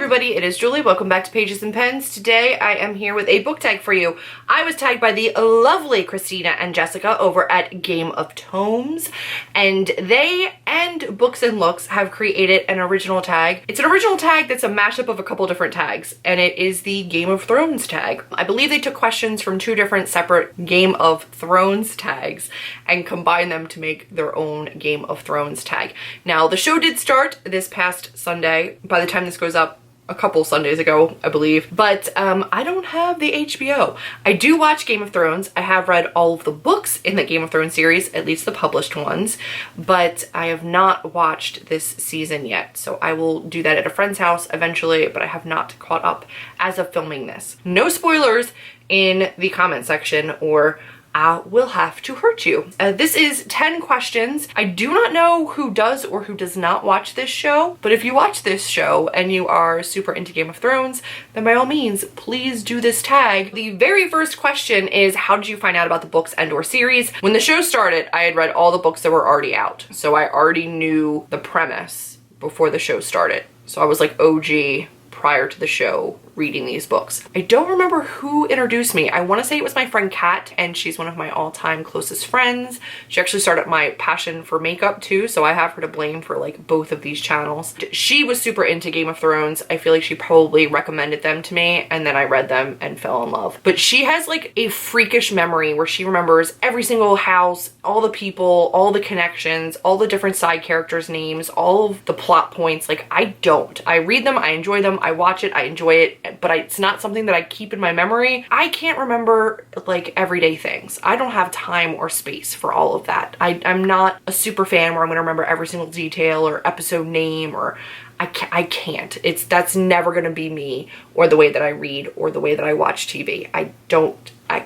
everybody, it is Julie. Welcome back to Pages and Pens. Today I am here with a book tag for you. I was tagged by the lovely Christina and Jessica over at Game of Tomes, and they and Books and Looks have created an original tag. It's an original tag that's a mashup of a couple different tags, and it is the Game of Thrones tag. I believe they took questions from two different separate Game of Thrones tags and combined them to make their own Game of Thrones tag. Now, the show did start this past Sunday. By the time this goes up, a couple Sundays ago, I believe. But I don't have the HBO. I do watch Game of Thrones. I have read all of the books in the Game of Thrones series, at least the published ones, but I have not watched this season yet. So I will do that at a friend's house eventually, but I have not caught up as of filming this. No spoilers in the comment section, or I will have to hurt you. This is 10 questions. I do not know who does or who does not watch this show, but if you watch this show and you are super into Game of Thrones, then by all means, please do this tag. The very first question is, how did you find out about the books and or series? When the show started, I had read all the books that were already out, so I already knew the premise before the show started. So I was like OG prior to the show reading these books. I don't remember who introduced me. I want to say it was my friend Kat, and she's one of my all-time closest friends. She actually started my passion for makeup too, so I have her to blame for like both of these channels. She was super into Game of Thrones. I feel like she probably recommended them to me, and then I read them and fell in love. But she has like a freakish memory where she remembers every single house, all the people, all the connections, all the different side characters' names, all of the plot points. Like, I don't. I read them, I enjoy them, I watch it, I enjoy it, but it's not something that I keep in my memory. I can't remember like everyday things. I don't have time or space for all of that. I'm not a super fan where I'm gonna remember every single detail or episode name, or I can't. That's never gonna be me, or the way that I read, or the way that I watch TV. I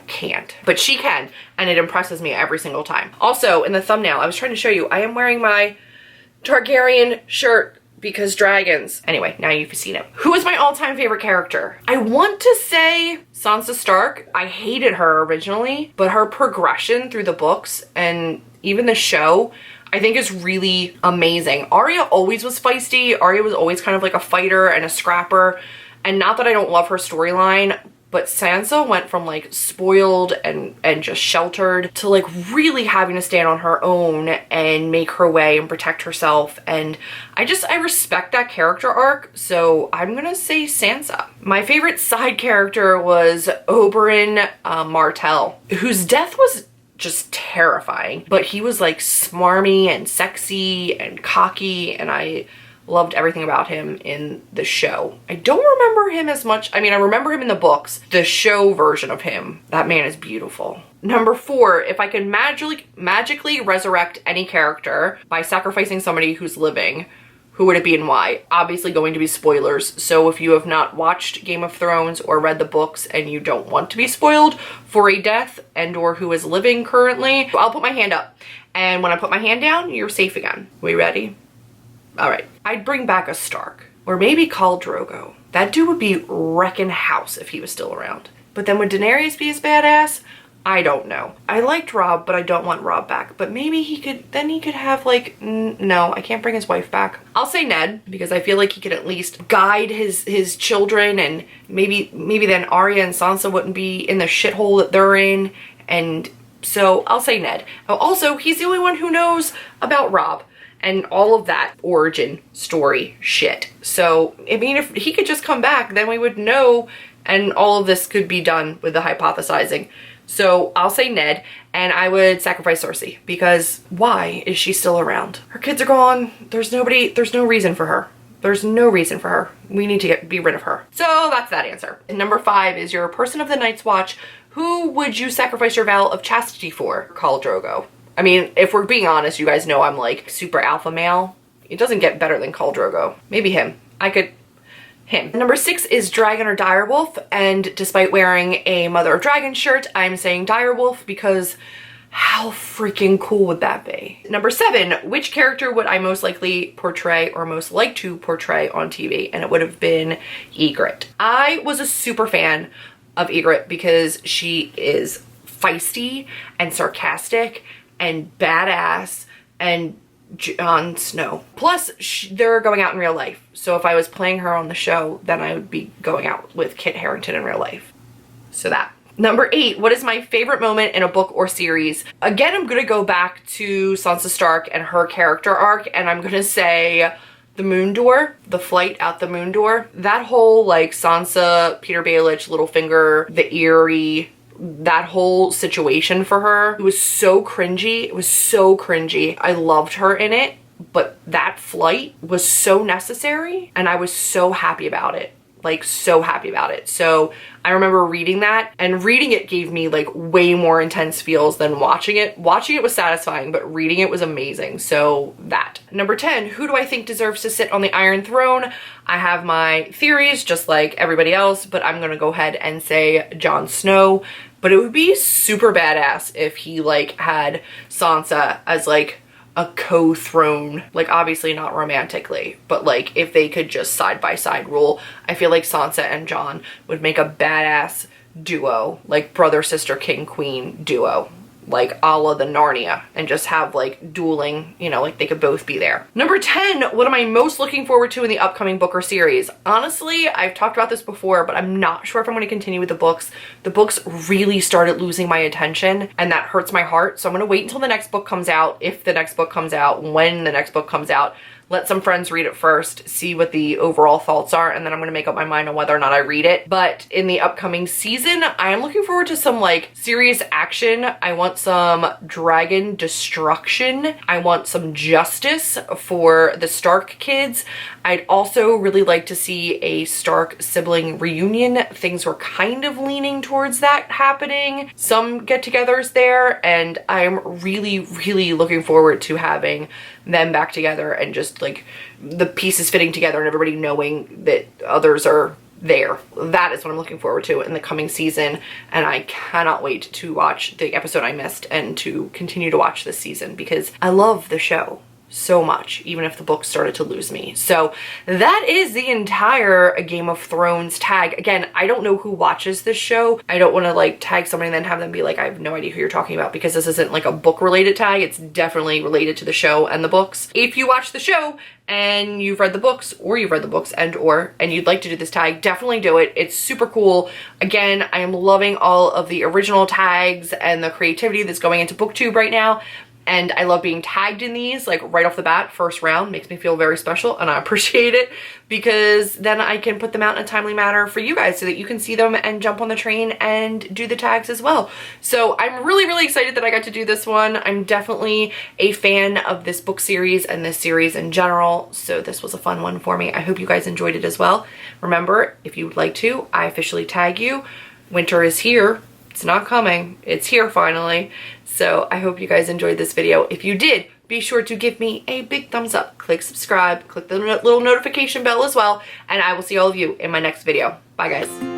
can't. But she can, and it impresses me every single time. Also, in the thumbnail, I was trying to show you, I am wearing my Targaryen shirt because dragons. Anyway, now you've seen it. Who is my all-time favorite character? I want to say Sansa Stark. I hated her originally, but her progression through the books and even the show, I think, is really amazing. Arya always was feisty. Arya was always kind of like a fighter and a scrapper. And not that I don't love her storyline, but Sansa went from like spoiled and just sheltered to like really having to stand on her own and make her way and protect herself. And I respect that character arc, so I'm gonna say Sansa. My favorite side character was Oberyn Martell, whose death was just terrifying, but he was like smarmy and sexy and cocky, and I loved everything about him in the show. I don't remember him as much. I mean, I remember him in the books. The show version of him, that man is beautiful. Number 4, if I could magically resurrect any character by sacrificing somebody who's living, who would it be and why? Obviously going to be spoilers, so if you have not watched Game of Thrones or read the books and you don't want to be spoiled for a death and or who is living currently, I'll put my hand up. And when I put my hand down, you're safe again. We ready? All right, I'd bring back a Stark, or maybe Khal Drogo. That dude would be wrecking house if he was still around. But then would Daenerys be as badass? I don't know. I liked Robb, but I don't want Robb back. But maybe he could have like, no, I can't bring his wife back. I'll say Ned, because I feel like he could at least guide his children, and maybe then Arya and Sansa wouldn't be in the shithole that they're in. And so I'll say Ned. Also, he's the only one who knows about Robb and all of that origin story shit. So, I mean, if he could just come back, then we would know, and all of this could be done with the hypothesizing. So I'll say Ned, and I would sacrifice Cersei, because why is she still around? Her kids are gone. There's no reason for her. There's no reason for her. We need to be rid of her. So that's that answer. Number 5 is your person of the Night's Watch. Who would you sacrifice your vow of chastity for? Khal Drogo. I mean, if we're being honest, you guys know I'm like super alpha male. It doesn't get better than Khal Drogo. Maybe him. Him. Number 6 is Dragon or Direwolf, and despite wearing a Mother of Dragon shirt, I'm saying Direwolf because how freaking cool would that be? Number 7, which character would I most likely portray or most like to portray on TV? And it would have been Ygritte. I was a super fan of Ygritte because she is feisty and sarcastic and badass and Jon Snow. Plus, they're going out in real life. So if I was playing her on the show, then I would be going out with Kit Harington in real life. So that. Number 8, what is my favorite moment in a book or series? Again, I'm gonna go back to Sansa Stark and her character arc, and I'm gonna say the Moon Door, the flight out the Moon Door. That whole like Sansa, Peter Baelish, Littlefinger, the Eyrie, that whole situation for her, it was so cringy. It was so cringy. I loved her in it, but that flight was so necessary and I was so happy about it. Like so happy about it. So I remember reading that, and reading it gave me like way more intense feels than watching it. Watching it was satisfying, but reading it was amazing. So that. Number 10, who do I think deserves to sit on the Iron Throne? I have my theories just like everybody else, but I'm gonna go ahead and say Jon Snow. But it would be super badass if he like had Sansa as like a co-throne, like obviously not romantically, but like if they could just side by side rule. I feel like Sansa and Jon would make a badass duo, like brother, sister, king, queen duo, like a la the Narnia, and just have like dueling, you know, like they could both be there. Number 10, what am I most looking forward to in the upcoming book or series? Honestly, I've talked about this before, but I'm not sure if I'm going to continue with the books. The books really started losing my attention, and that hurts my heart. So I'm going to wait until the next book comes out, if the next book comes out, when the next book comes out. Let some friends read it first, see what the overall thoughts are, and then I'm gonna make up my mind on whether or not I read it. But in the upcoming season, I am looking forward to some like serious action. I want some dragon destruction. I want some justice for the Stark kids. I'd also really like to see a Stark sibling reunion. Things were kind of leaning towards that happening. Some get-togethers there, and I'm really, really looking forward to having them back together and just like the pieces fitting together and everybody knowing that others are there. That is what I'm looking forward to in the coming season, and I cannot wait to watch the episode I missed and to continue to watch this season because I love the show so much, even if the book started to lose me. So that is the entire Game of Thrones tag. Again, I don't know who watches this show. I don't want to like tag somebody and then have them be like, I have no idea who you're talking about, because this isn't like a book related tag. It's definitely related to the show and the books. If you watch the show and you've read the books, or you've read the books and you'd like to do this tag, definitely do it. It's super cool. Again, I am loving all of the original tags and the creativity that's going into BookTube right now. And I love being tagged in these, like right off the bat, first round. Makes me feel very special, and I appreciate it, because then I can put them out in a timely manner for you guys so that you can see them and jump on the train and do the tags as well. So I'm really, really excited that I got to do this one. I'm definitely a fan of this book series and this series in general, so this was a fun one for me. I hope you guys enjoyed it as well. Remember, if you would like to, I officially tag you. Winter is here. It's not coming. It's here finally. So I hope you guys enjoyed this video. If you did, be sure to give me a big thumbs up. Click subscribe. Click the little notification bell as well. And I will see all of you in my next video. Bye, guys.